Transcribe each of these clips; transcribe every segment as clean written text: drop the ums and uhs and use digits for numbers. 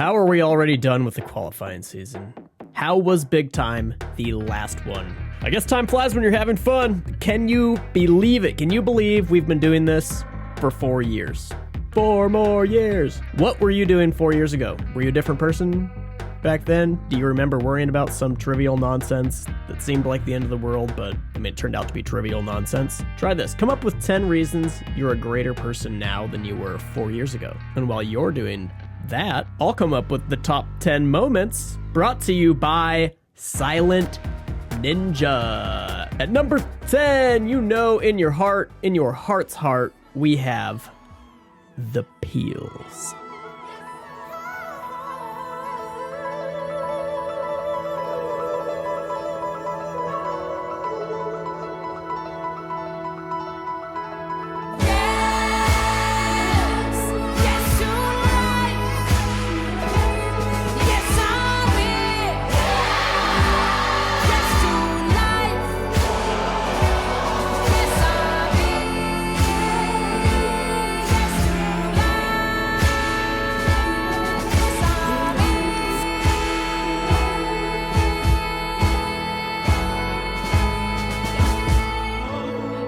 How are we already done with the qualifying season? How was Big Time the last one? I guess time flies when you're having fun. Can you believe it? Can you believe we've been doing this for 4 years? 4 more years. What were you doing 4 years ago? Were you a different person back then? Do you remember worrying about some trivial nonsense that seemed like the end of the world, but it turned out to be trivial nonsense? Try this. Come up with 10 reasons you're a greater person now than you were 4 years ago. And while you're doing that, I'll come up with the top 10 moments brought to you by Silent Ninja. At number 10, you know in your heart's heart, we have the peels.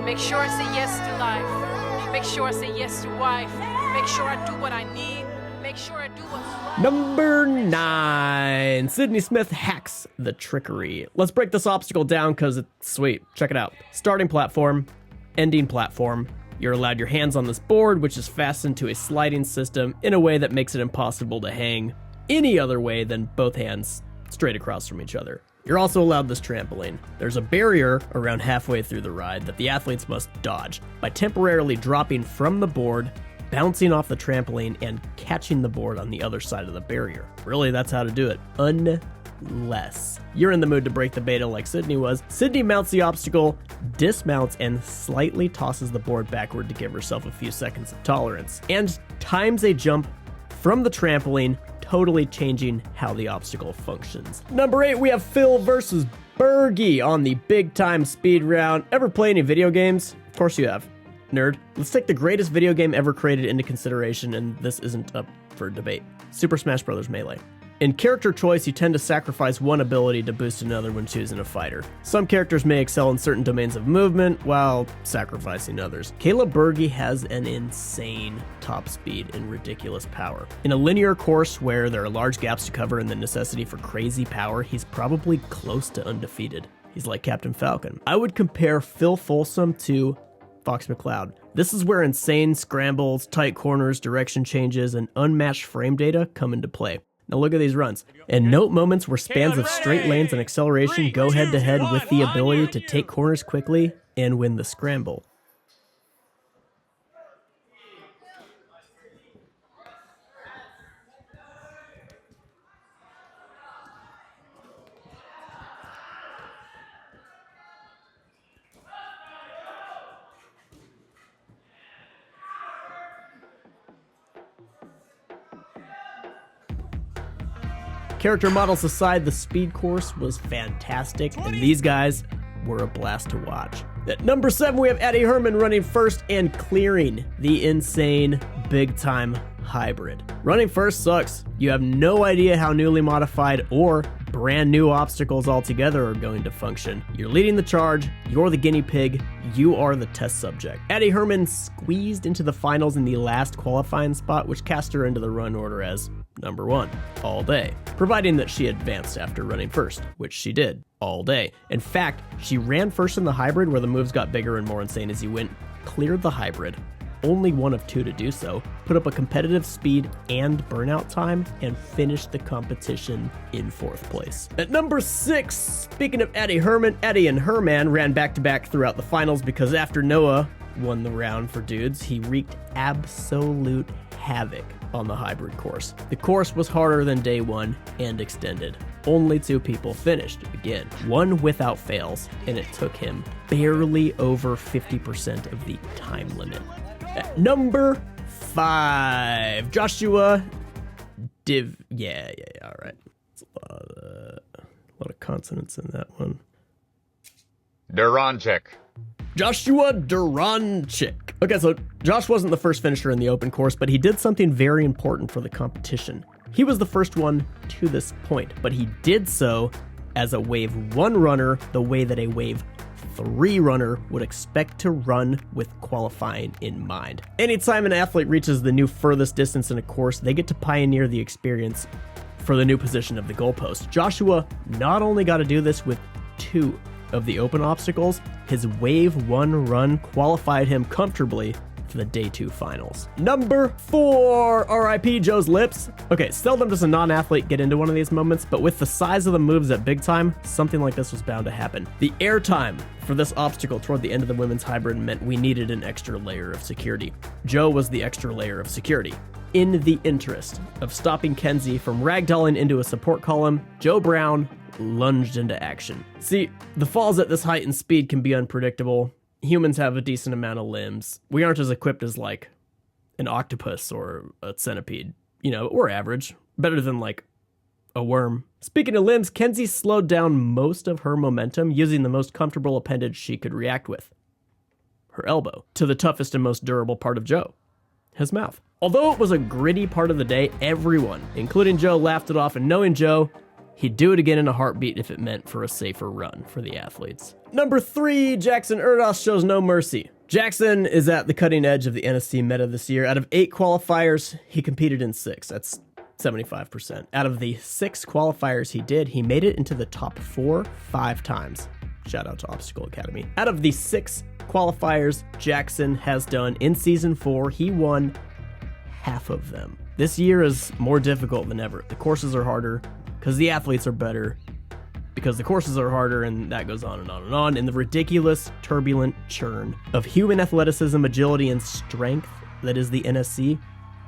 Make sure I say yes to life. Make sure I say yes to wife. Make sure I do what I need. Make sure I do what's right. Number 9. Sydney Smith hacks the trickery. Let's break this obstacle down because it's sweet. Check it out. Starting platform, ending platform. You're allowed your hands on this board, which is fastened to a sliding system in a way that makes it impossible to hang any other way than both hands straight across from each other. You're also allowed this trampoline. There's a barrier around halfway through the ride that the athletes must dodge by temporarily dropping from the board, bouncing off the trampoline, and catching the board on the other side of the barrier. Really, that's how to do it. Unless you're in the mood to break the beta like Sydney was. Sydney mounts the obstacle, dismounts, and slightly tosses the board backward to give herself a few seconds of tolerance, and times a jump from the trampoline, totally changing how the obstacle functions. Number 8, we have Phil versus Bergie on the Big Time Speed Round. Ever play any video games? Of course you have, nerd. Let's take the greatest video game ever created into consideration, and this isn't up for debate. Super Smash Bros. Melee. In character choice, you tend to sacrifice one ability to boost another when choosing a fighter. Some characters may excel in certain domains of movement while sacrificing others. Caleb Bergie has an insane top speed and ridiculous power. In a linear course where there are large gaps to cover and the necessity for crazy power, he's probably close to undefeated. He's like Captain Falcon. I would compare Phil Folsom to Fox McCloud. This is where insane scrambles, tight corners, direction changes, and unmatched frame data come into play. Now look at these runs. And note moments where spans of straight lanes and acceleration go head to head with the ability to take corners quickly and win the scramble. Character models aside, the speed course was fantastic, and these guys were a blast to watch. At number 7, we have Addy Herman running first and clearing the insane Big Time Hybrid. Running first sucks. You have no idea how newly modified or brand new obstacles altogether are going to function. You're leading the charge, you're the guinea pig, you are the test subject. Addy Herman squeezed into the finals in the last qualifying spot, which cast her into the run order as number 1 all day, providing that she advanced after running first, which she did all day. In fact, she ran first in the hybrid where the moves got bigger and more insane as you went, cleared the hybrid, only one of 2 to do so, put up a competitive speed and burnout time, and finished the competition in 4th place. At number 6, speaking of Addy Herman, Addy and Herman ran back-to-back throughout the finals because after Noah won the round for dudes, he wreaked absolute havoc on the hybrid course. The course was harder than day 1 and extended. Only 2 people finished, again, 1 without fails, and it took him barely over 50% of the time limit. At number 5, Joshua all right. It's a lot of consonants in that one. Dvoranchik. Joshua Dvoranchik. Okay, so Josh wasn't the first finisher in the open course, but he did something very important for the competition. He was the first one to this point, but he did so as a Wave 1 runner the way that a Wave 3 runner would expect to run with qualifying in mind. Anytime an athlete reaches the new furthest distance in a course, they get to pioneer the experience for the new position of the goalpost. Joshua not only got to do this with 2 of the open obstacles, his Wave 1 run qualified him comfortably for the Day 2 finals. Number 4, RIP Joe's lips. Okay, seldom does a non-athlete get into one of these moments, but with the size of the moves at big time, something like this was bound to happen. The air time for this obstacle toward the end of the women's hybrid meant we needed an extra layer of security. Joe was the extra layer of security. In the interest of stopping Kenzie from ragdolling into a support column, Joe Brown lunged into action. See, the falls at this height and speed can be unpredictable. Humans have a decent amount of limbs. We aren't as equipped as like an octopus or a centipede. You know, we're average. Better than like a worm. Speaking of limbs, Kenzie slowed down most of her momentum using the most comfortable appendage she could react with. Her elbow. To the toughest and most durable part of Joe. His mouth. Although it was a gritty part of the day, everyone, including Joe, laughed it off, and knowing Joe, he'd do it again in a heartbeat if it meant for a safer run for the athletes. Number 3, Jackson Erdos shows no mercy. Jackson is at the cutting edge of the NSC meta this year. Out of 8 qualifiers, he competed in 6. That's 75%. Out of the 6 qualifiers he did, he made it into the top 4 5 times. Shout out to Obstacle Academy. Out of the 6 qualifiers Jackson has done in Season 4, he won half of them. This year is more difficult than ever. The courses are harder, because the athletes are better, because the courses are harder, and that goes on and on and on. In the ridiculous, turbulent churn of human athleticism, agility, and strength that is the NSC,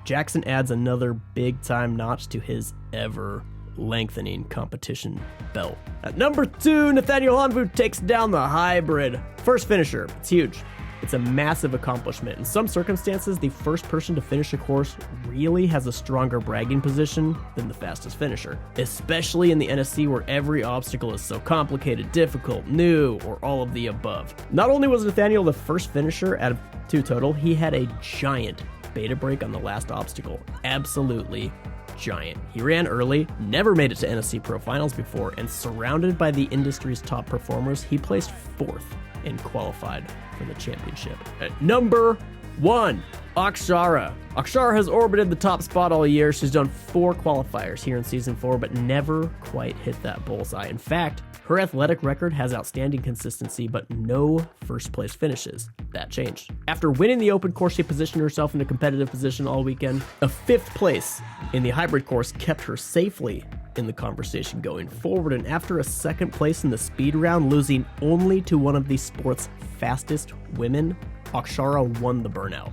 Jackson adds another big-time notch to his ever-lengthening competition belt. At number 2, Nathaniel Hanvu takes down the hybrid. First finisher. It's huge. It's a massive accomplishment. In some circumstances, the first person to finish a course really has a stronger bragging position than the fastest finisher, especially in the NSC where every obstacle is so complicated, difficult, new, or all of the above. Not only was Nathaniel the first finisher out of 2 total, he had a giant beta break on the last obstacle. Absolutely giant. He ran early, never made it to NSC Pro Finals before, and surrounded by the industry's top performers, he placed 4th and qualified for the championship. At number 1, Oxara. Oxara has orbited the top spot all year. She's done 4 qualifiers here in Season 4, but never quite hit that bullseye. In fact, her athletic record has outstanding consistency, but no first place finishes. That changed. After winning the open course, she positioned herself in a competitive position all weekend. A 5th place in the hybrid course kept her safely in the conversation going forward, and after a 2nd place in the speed round, losing only to one of the sport's fastest women, Oxara won the burnout.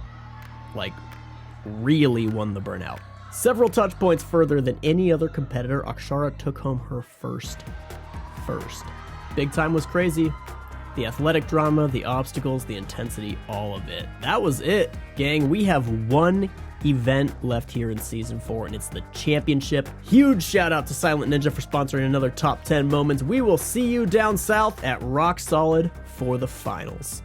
Like, really won the burnout. Several touch points further than any other competitor, Oxara took home her first. Big time was crazy. The athletic drama, the obstacles, the intensity, all of it. That was it, gang. We have one event left here in Season 4, and it's the championship. Huge shout out to Silent Ninja for sponsoring another Top 10 Moments. We will see you down south at Rock Solid for the finals.